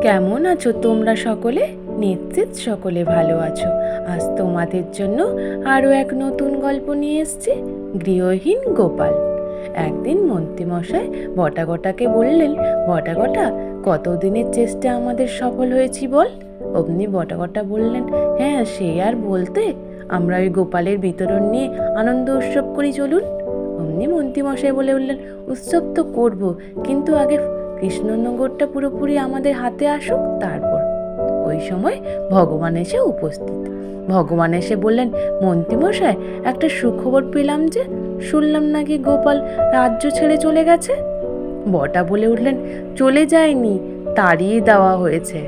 কেমন আছো তোমরা সকলে? নিশ্চিত সকলে ভালো আছো। আজ তোমাদের জন্য আরও এক নতুন গল্প নিয়ে এসেছি, গৃহহীন গোপাল। একদিন মন্ত্রীমশাই বটাঘটাকে বললেন, বটাঘটা, কতদিনের চেষ্টা আমাদের সফল হয়েছি বল? অমনি বটাঘটা বললেন, হ্যাঁ সে আর বলতে, আমরা ওই গোপালের বিতরণ নিয়ে আনন্দ উৎসব করি, চলুন। অমনি মন্ত্রীমশাই বলে উঠলেন, উৎসব তো করব, কিন্তু আগে কৃষ্ণনগরটা পুরোপুরি আমাদের হাতে আসুক, তারপর। ওই সময় ভগবান এসে উপস্থিত। ভগবান এসে বললেন, মন্ত্রীমশাই, একটা সুখবর পেলাম যে, শুনলাম নাকি গোপাল রাজ্য ছেড়ে চলে গেছে। বটা বলে উঠলেন, চলে যায়নি, তাড়িয়ে দেওয়া হয়েছে।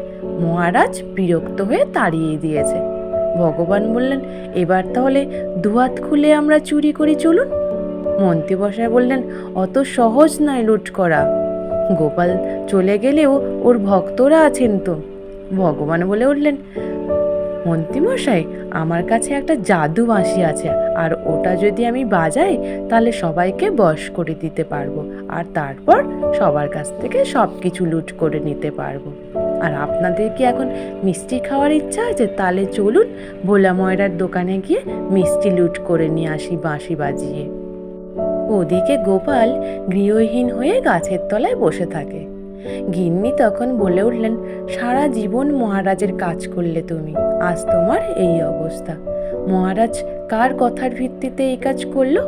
মহারাজ বিরক্ত হয়ে তাড়িয়ে দিয়েছে। ভগবান বললেন, এবার তাহলে দুহাত খুলে আমরা চুরি করি, চলুন। মন্ত্রীমশাই বললেন, অত সহজ নয় লুট করা। গোপাল চলে গেলেও ওর ভক্তরা আছেন তো। ভগবান বলে উঠলেন, মন্ত্রীমশাই, আমার কাছে একটা জাদু বাঁশি আছে, আর ওটা যদি আমি বাজাই তাহলে সবাইকে বশ করে দিতে পারবো, আর তারপর সবার কাছ থেকে সব কিছু লুট করে নিতে পারবো। আর আপনাদের কি এখন মিষ্টি খাওয়ার ইচ্ছা আছে? তাহলে চলুন ভোলা ময়রার দোকানে গিয়ে মিষ্টি লুট করে নিয়ে আসি বাঁশি বাজিয়ে। ওদিকে গোপাল গৃহহীন হয়ে গাছের তলায় বসে থাকে। গিন্নি তখন বলে উঠলেন, সারা জীবন মহারাজের কাজ করলে তুমি, আজ তোমার এই অবস্থা। মহারাজ কার কথার ভিত্তিতে এই কাজ করলো?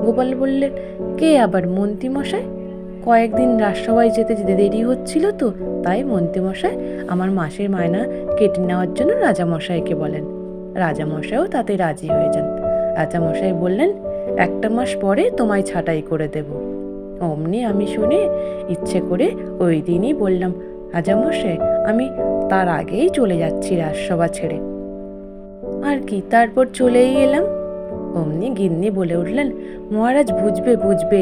গোপাল বললেন, কে আবার? মন্ত্রীমশাই। কয়েকদিন রাজসভায় যেতে যেতে দেরি হচ্ছিল তো, তাই মন্ত্রীমশাই আমার মাসের মায়না কেটে নেওয়ার জন্য রাজামশাইকে বলেন। রাজামশাইও তাতে রাজি হয়ে যান। রাজামশাই বললেন, একটা মাস পরে তোমায় ছাঁটাই করে দেব। অমনি আমি শুনে ইচ্ছে করে ওই দিনই বললাম, রাজামশাই, আমি তার আগেই চলে যাচ্ছি রাজসভা ছেড়ে। আর কি, তারপর চলেই এলাম। অমনি গিন্নি বলে উঠলেন, মহারাজ বুঝবে বুঝবে,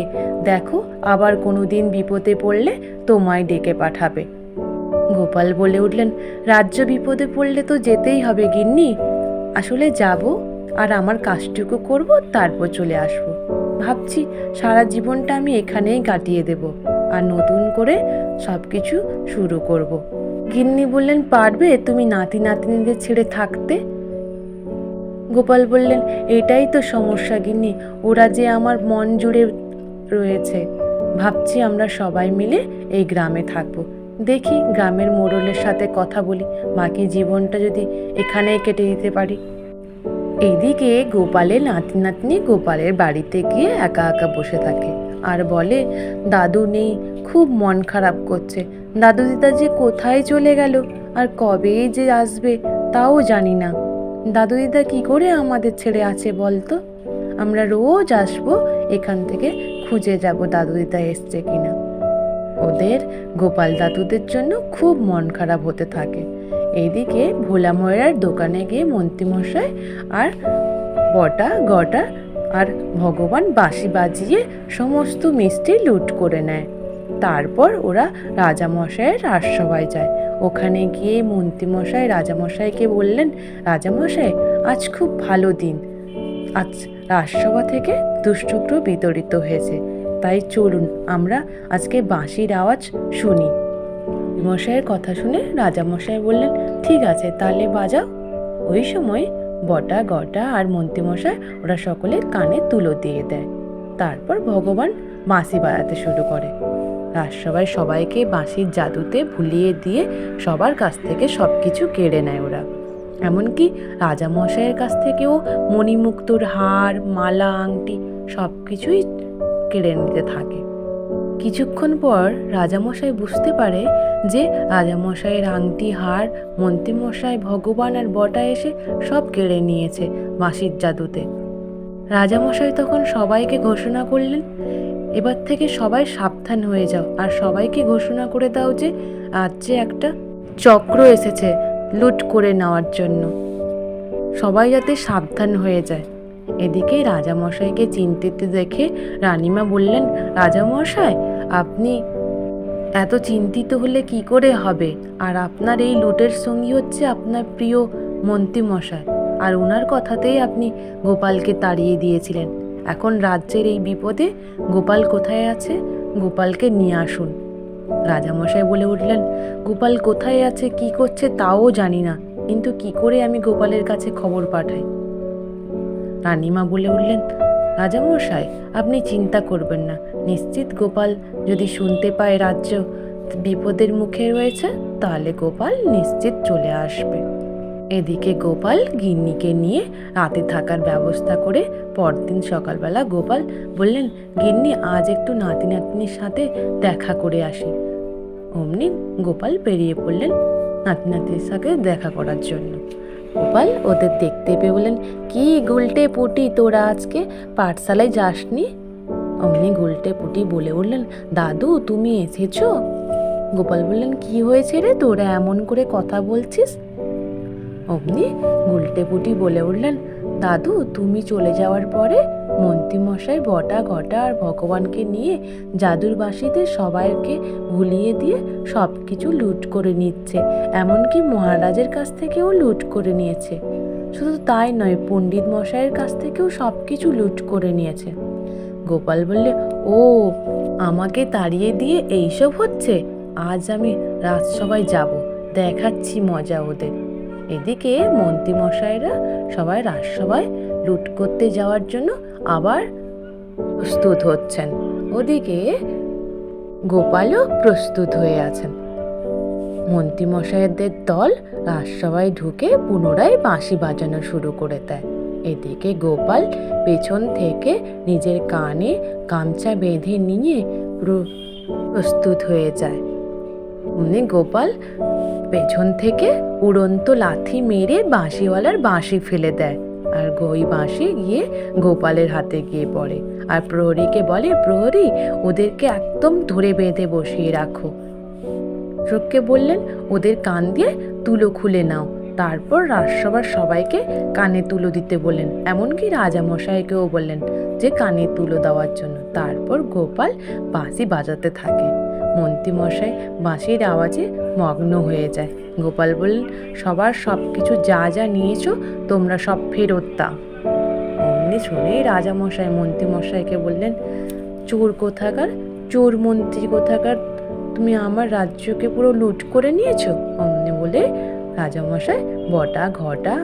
দেখো আবার কোনো দিন বিপদে পড়লে তোমায় ডেকে পাঠাবে। গোপাল বলে উঠলেন, রাজ্য বিপদে পড়লে তো যেতেই হবে গিন্নি। আসলে যাব, আর আমার কাজটুকু করব, তারপর চলে আসব। ভাবছি সারা জীবনটা আমি এখানেই কাটিয়ে দেব, আর নতুন করে সব কিছু শুরু করব। গিন্নি বললেন, পারবে তুমি নাতি নাতনিদের ছেড়ে থাকতে? গোপাল বললেন, এটাই তো সমস্যা গিন্নি, ওরা যে আমার মন জুড়ে রয়েছে। ভাবছি আমরা সবাই মিলে এই গ্রামে থাকবো। দেখি গ্রামের মোড়লের সাথে কথা বলি, বাকি জীবনটা যদি এখানেই কেটে দিতে পারি। এইদিকে গোপালের নাতি নাতনি গোপালের বাড়িতে গিয়ে একা একা বসে থাকে আর বলে, দাদু নেই, খুব মন খারাপ করছে। দাদু দিদা যে কোথায় চলে গেল, আর কবেই যে আসবে তাও জানি না। দাদু দিদা কি করে আমাদের ছেড়ে আছে বলতো? আমরা রোজ আসবো এখান থেকে, খুঁজে যাব দাদু দিদা এসছে কিনা। ওদের গোপাল দাদুদের জন্য খুব মন খারাপ হতে থাকে। এইদিকে ভোলা ময়রার দোকানে গিয়ে মন্ত্রীমশাই আর বটা গটা আর ভগবান বাঁশি বাজিয়ে সমস্ত মিষ্টি লুট করে নেয়। তারপর ওরা রাজামশাইয়ের রাজসভায় যায়। ওখানে গিয়ে মন্ত্রীমশাই রাজামশাইকে বললেন, রাজামশাই, আজ খুব ভালো দিন, আজ রাজসভা থেকে দুষ্টুকরো বিতরিত হয়েছে, তাই চলুন আমরা আজকে বাঁশির আওয়াজ শুনি। মশাইয়ের কথা শুনে রাজামশাই বললেন, ঠিক আছে তাহলে বাজাও। ওই সময় বটা গটা আর মন্ত্রীমশাই ওরা সকলে কানে তুলো দিয়ে দেয়। তারপর ভগবান বাঁশি বাজাতে শুরু করে। রাজসভায় সবাইকে বাঁশির জাদুতে ভুলিয়ে দিয়ে সবার কাছ থেকে সব কিছু কেড়ে নেয় ওরা। এমনকি রাজামশাইয়ের কাছ থেকেও মণিমুক্তোর হার, মালা, আংটি সব কিছুই কেড়ে নিতে থাকে। কিছুক্ষণ পর রাজামশাই বুঝতে পারে যে রাজামশাইয়ের আংটি, হার মন্ত্রীমশাই, ভগবান আর বটা এসে সব কেড়ে নিয়েছে বাঁশির জাদুতে। রাজামশাই তখন সবাইকে ঘোষণা করলেন, এবার থেকে সবাই সাবধান হয়ে যাও, আর সবাইকে ঘোষণা করে দাও যে আজ যে একটা চক্র এসেছে লুট করে নেওয়ার জন্য, সবাই যাতে সাবধান হয়ে যায়। এদিকে রাজামশাইকে চিন্তিত দেখে রানীমা বললেন, রাজামশাই, আপনি এত চিন্তিত হলে কি করে হবে? আর আপনার এই লুটের সঙ্গী হচ্ছে আপনার প্রিয় মন্ত্রীমশাই, আর ওনার কথাতেই আপনি গোপালকে তাড়িয়ে দিয়েছিলেন। এখন রাজ্যের এই বিপদে গোপাল কোথায় আছে? গোপালকে নিয়ে আসুন। রাজামশাই বলে উঠলেন, গোপাল কোথায় আছে, কি করছে তাও জানি না, কিন্তু কি করে আমি গোপালের কাছে খবর পাঠাই? রানীমা বলে উঠলেন, রাজামশাই আপনি চিন্তা করবেন না, নিশ্চিত গোপাল যদি শুনতে পায় রাজ্য বিপদের মুখে রয়েছে, তাহলে গোপাল নিশ্চিত চলে আসবে। এদিকে গোপাল গিন্নিকে নিয়ে রাতে থাকার ব্যবস্থা করে পরদিন সকালবেলা গোপাল বললেন, গিন্নি আজ একটু নাতি নাতনির সাথে দেখা করে আসি। অমনি গোপাল বেরিয়ে পড়লেন নাতি নাতনির সাথে দেখা করার জন্য। গোপাল ওদের দেখতে পেয়ে বললেন, কি গুলটে পুটি, তোরা আজকে পাঠশালায় যাসনি? অমনি গুলটে পুটি বলে উঠলেন, দাদু তুমি এসেছো? গোপাল বললেন, কি হয়েছে রে, তোরা এমন করে কথা বলছিস? অমনি গুলটে পুটি বলে উঠলেন, দাদু তুমি চলে যাওয়ার পরে মন্ত্রীমশাই বটা ঘটা আর ভগবানকে নিয়ে জাদুর বাঁশিতে সবাইকে ভুলিয়ে দিয়ে সব কিছু লুট করে নিচ্ছে, এমনকি মহারাজের কাছ থেকেও লুট করে নিয়েছে। শুধু তাই নয়, পণ্ডিত মশাইয়ের কাছ থেকেও সব কিছু লুট করে নিয়েছে। গোপাল বললে, ও আমাকে তাড়িয়ে দিয়ে এইসব হচ্ছে, আজ আমি রাজসভায় যাব, দেখাচ্ছি মজা ওদের। এদিকে মন্ত্রীমশাইরা সবাই রাজসভায় লুট করতে যাওয়ার জন্য আবার প্রস্তুত হচ্ছেন। ওদিকে গোপালও প্রস্তুত হয়ে আছেন। মন্ত্রীমশাইদের দল রাজসভায় ঢুকে পুনরায় বাঁশি বাজানো শুরু করে দেয়। এদিকে গোপাল পেছন থেকে নিজের কানে গামছা বেঁধে নিয়ে প্রস্তুত হয়ে যায়। অমনি গোপাল পেছন থেকে উড়ন্ত লাথি মেরে বাঁশিওয়ালার বাঁশি ফেলে দেয়, আর ওই বাঁশি গিয়ে গোপালের হাতে গিয়ে পড়ে। আর প্রহরীকে বলে, প্রহরী ওদেরকে একদম ধরে বেঁধে বসিয়ে রাখো। অশোককে বললেন, ওদের কান দিয়ে তুলো খুলে নাও। তারপর রাজসভার সবাইকে কানে তুলো দিতে বললেন, এমনকি রাজামশাইকেও বললেন যে কানে তুলো দেওয়ার জন্য। তারপর গোপাল বাঁশি বাজাতে থাকে। মন্ত্রীমশাই বাঁশির আওয়াজে মগ্ন হয়ে যায়। গোপাল বললেন, সবার সব কিছু যা যা নিয়েছো তোমরা সব ফেরত দাও। অমনি শুনেই রাজামশাই মন্ত্রীমশাইকে বললেন, চোর কোথাকার, চোর মন্ত্রী কোথাকার, তুমি আমার রাজ্যকে পুরো লুট করে নিয়েছো। অমনি বলে রাজামশাই বটা ঘটা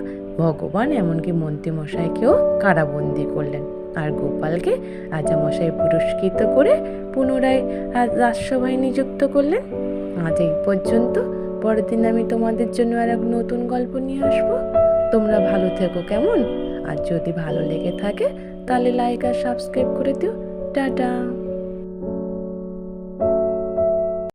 ভগবান এমনকি মন্ত্রীমশাইকেও কারাবন্দি করলেন, আর গোপালকে রাজামশাই পুরস্কৃত করে পুনরায় রাজসভায় নিযুক্ত করলেন। আজ এই পর্যন্ত, পরের দিন আমি তোমাদের জন্য আর এক নতুন গল্প নিয়ে আসবো। তোমরা ভালো থেকো কেমন? আর যদি ভালো লেগে থাকে তাহলে লাইক আর সাবস্ক্রাইব করে দিও। টাটা।